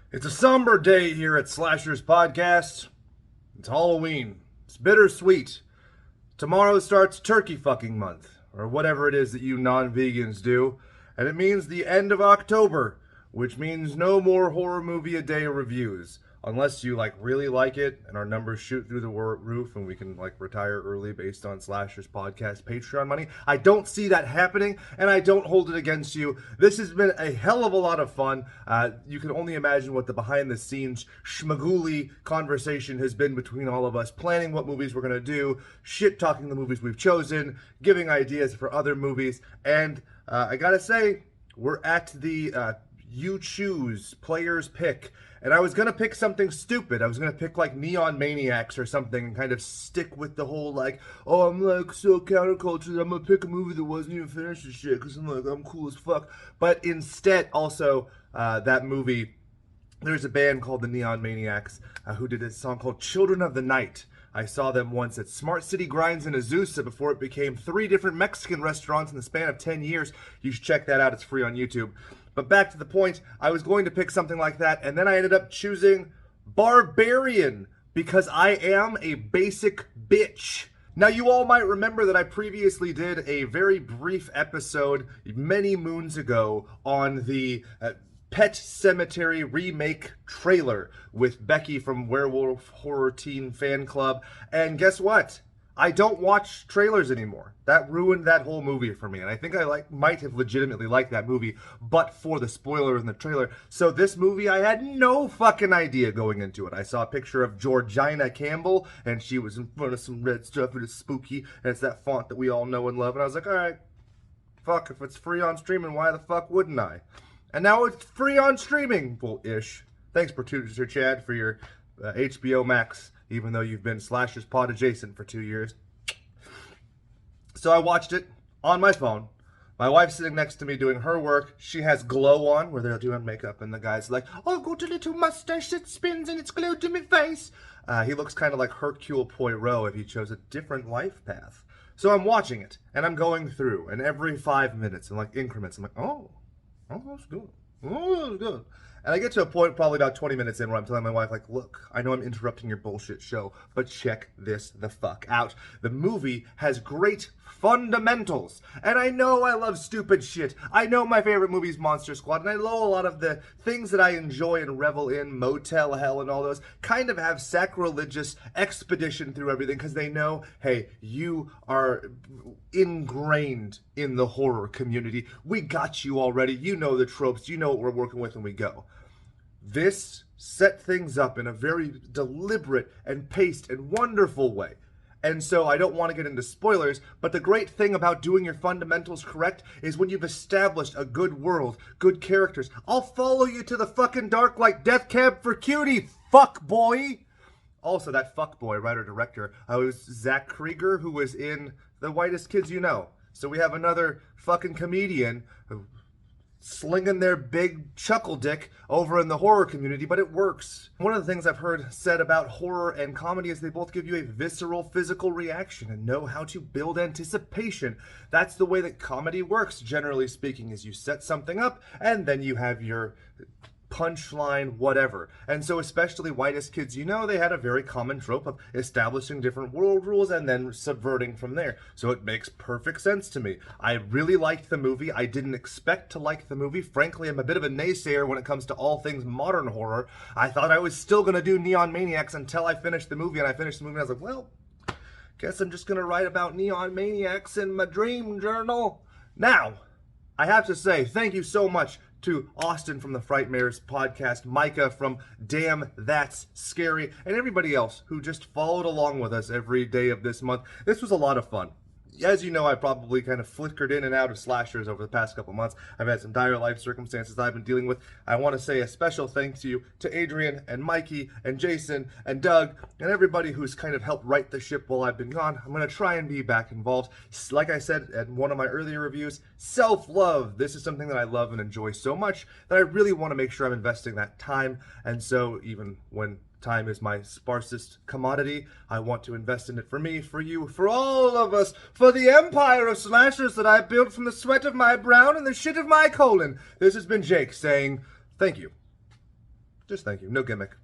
It's a somber day here at Slashers Podcast. It's Halloween. It's bittersweet. Tomorrow starts Turkey fucking month, or whatever it is that you non-vegans do, and it means the end of October, which means no more horror movie a day reviews. Unless you really like it and our numbers shoot through the roof and we can retire early based on Slashers Podcast Patreon money. I don't see that happening, and I don't hold it against you. This has been a hell of a lot of fun. You can only imagine what the behind the scenes schmagooly conversation has been between all of us, planning what movies we're gonna do, shit talking the movies we've chosen, giving ideas for other movies, and I gotta say, we're at the you choose player's pick. And I was going to pick something stupid. I was going to pick Neon Maniacs or something and kind of stick with the whole oh, I'm so counterculture, I'm going to pick a movie that wasn't even finished and shit because I'm cool as fuck. But instead, also, that movie, there's a band called the Neon Maniacs who did a song called Children of the Night. I saw them once at Smart City Grinds in Azusa before it became 3 different Mexican restaurants in the span of 10 years. You should check that out. It's free on YouTube. But back to the point, I was going to pick something like that, and then I ended up choosing Barbarian because I am a basic bitch. Now, you all might remember that I previously did a very brief episode many moons ago on the Pet Sematary remake trailer with Becky from Werewolf Horror Teen Fan Club, and guess what? I don't watch trailers anymore. That ruined that whole movie for me, and I think I might have legitimately liked that movie, but for the spoiler in the trailer. So this movie, I had no fucking idea going into it. I saw a picture of Georgina Campbell, and she was in front of some red stuff, and it's spooky, and it's that font that we all know and love, and I was like, alright, fuck, if it's free on streaming, why the fuck wouldn't I? And now it's free on streaming, well-ish. Thanks, producer Chad, for your HBO Max, even though you've been Slashers Pod adjacent for 2 years. So I watched it on my phone. My wife's sitting next to me doing her work. She has glow on, where they're doing makeup, and the guy's like, oh, got a little mustache that spins and it's glued to my face. He looks kind of like Hercule Poirot if he chose a different life path. So I'm watching it, and I'm going through, and every 5 minutes, in increments, I'm like, oh, that's good. Oh, that's good. And I get to a point probably about 20 minutes in where I'm telling my wife, look, I know I'm interrupting your bullshit show, but check this the fuck out. The movie has great fundamentals. And I know I love stupid shit. I know my favorite movie is Monster Squad, and I know a lot of the things that I enjoy and revel in, Motel Hell and all those, kind of have sacrilegious expedition through everything because they know, hey, you are ingrained in the horror community. We got you already. You know the tropes. You know what we're working with, and we go. This set things up in a very deliberate and paced and wonderful way. And so I don't want to get into spoilers, but the great thing about doing your fundamentals correct is when you've established a good world, good characters, I'll follow you to the fucking dark like Death Cab for Cutie, fuck boy! Also, that fuck boy, writer-director, was Zach Cregger, who was in The Whitest Kids You Know. So we have another fucking comedian who slinging their big chuckle dick over in the horror community, but it works. One of the things I've heard said about horror and comedy is they both give you a visceral physical reaction and know how to build anticipation. That's the way that comedy works, generally speaking, is you set something up and then you have your punchline, whatever. And so especially Whitest Kids You Know, they had a very common trope of establishing different world rules and then subverting from there. So it makes perfect sense to me. I really liked the movie. I didn't expect to like the movie. Frankly, I'm a bit of a naysayer when it comes to all things modern horror. I thought I was still going to do Neon Maniacs until I finished the movie, and I finished the movie and I was like, well, guess I'm just going to write about Neon Maniacs in my dream journal. Now, I have to say, thank you so much to Austin from the Frightmares podcast, Micah from Damn That's Scary, and everybody else who just followed along with us every day of this month. This was a lot of fun. As you know, I probably kind of flickered in and out of slashers over the past couple months. I've had some dire life circumstances that I've been dealing with. I want to say a special thanks to you to Adrian and Mikey and Jason and Doug and everybody who's kind of helped right the ship while I've been gone. I'm going to try and be back involved. Like I said in one of my earlier reviews, self-love. This is something that I love and enjoy so much that I really want to make sure I'm investing that time. And so even when time is my sparsest commodity, I want to invest in it for me, for you, for all of us, for the empire of slashers that I built from the sweat of my brow and the shit of my colon. This has been Jake saying thank you. Just thank you. No gimmick.